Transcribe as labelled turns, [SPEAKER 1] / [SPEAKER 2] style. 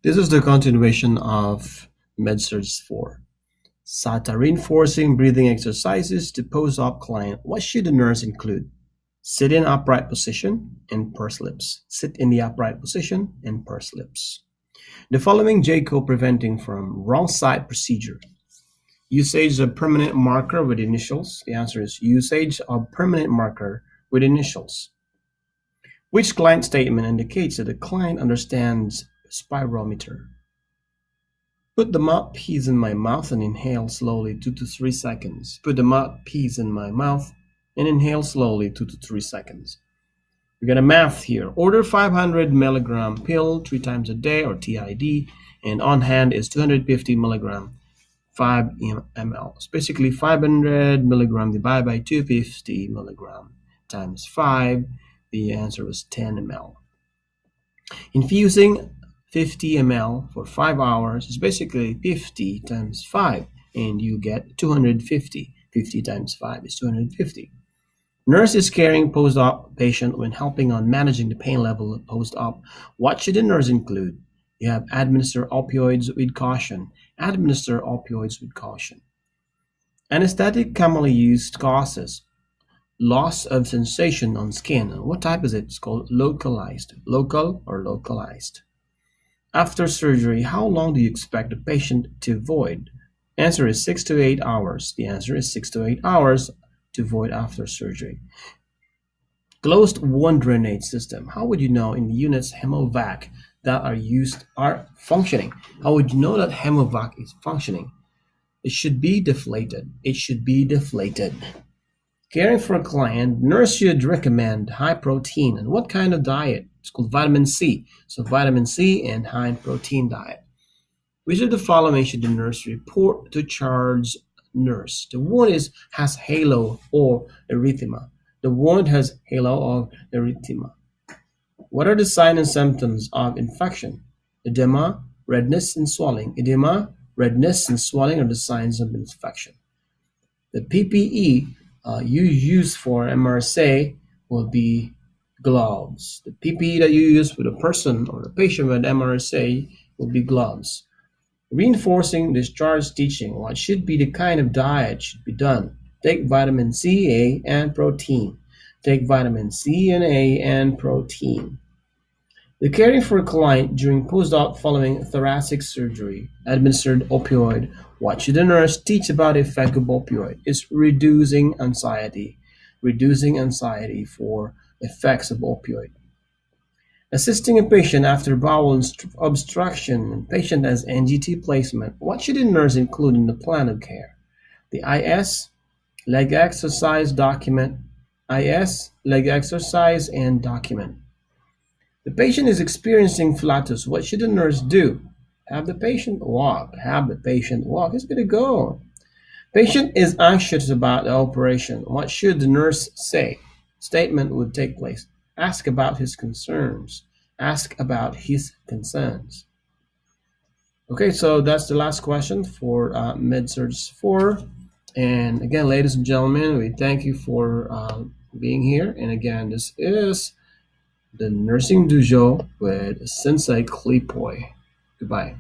[SPEAKER 1] This is the continuation of MedSurg 4. SATA reinforcing breathing exercises to post-op client. What should the nurse include? Sit in upright position and purse lips. Sit in the upright position and purse lips. The following JCO preventing from wrong side procedure. Usage of permanent marker with initials. The answer is usage of permanent marker with initials. Which client statement indicates that the client understands spirometer? Put the mouthpiece in my mouth and inhale slowly 2 to 3 seconds. Put the mouthpiece in my mouth and inhale slowly 2 to 3 seconds. We got a math here. Order 500 milligram pill 3 times a day or TID, and on hand is 250 milligram 5 ml. It's basically 500 milligram divided by 250 milligram times 5. The answer was 10 ml. Infusing 50 ml for 5 hours is basically 50 times 5, and you get 250. 50 times 5 is 250. Nurse is caring post-op patient when helping on managing the pain level post-op. What should the nurse include? You have administer opioids with caution. Administer opioids with caution. Anesthetic commonly used causes loss of sensation on skin. What type is it? It's called localized. Local or localized. After surgery, how long do you expect the patient to void? Answer is 6 to 8 hours. The answer is 6 to 8 hours to void after surgery. Closed wound drainage system. How would you know in the units hemovac that are used are functioning? How would you know that hemovac is functioning? It should be deflated. It should be deflated. Caring for a client, nurse should recommend high protein. And what kind of diet? It's called vitamin C. So vitamin C and high protein diet. Which of the following should the nurse report to charge nurse? The wound has halo or erythema. The wound has halo or erythema. What are the signs and symptoms of infection? Edema, redness, and swelling. Edema, redness, and swelling are the signs of infection. The PPE you use for MRSA will be gloves. The PPE that you use with a person or a patient with MRSA will be gloves. Reinforcing discharge teaching. What should be the kind of diet should be done? Take vitamin C, A, and protein. Take vitamin C and A and protein. The caring for a client during post-op following thoracic surgery, administered opioid. What should the nurse teach about the effect of opioid? Is reducing anxiety. Reducing anxiety for effects of opioid. Assisting a patient after bowel obstruction. Patient has NGT placement. What should the nurse include in the plan of care? The IS, leg exercise, document. IS, leg exercise, and document. The patient is experiencing flatus. What should the nurse do? Have the patient walk. Have the patient walk. It's going to go. Patient is anxious about the operation. What should the nurse say? Statement would take place. Ask about his concerns. Ask about his concerns. Okay, so that's the last question for MedSurg 4. And again, ladies and gentlemen, we thank you for being here. And again, this is the Nursing Dojo with Sensei Klepoy. Goodbye.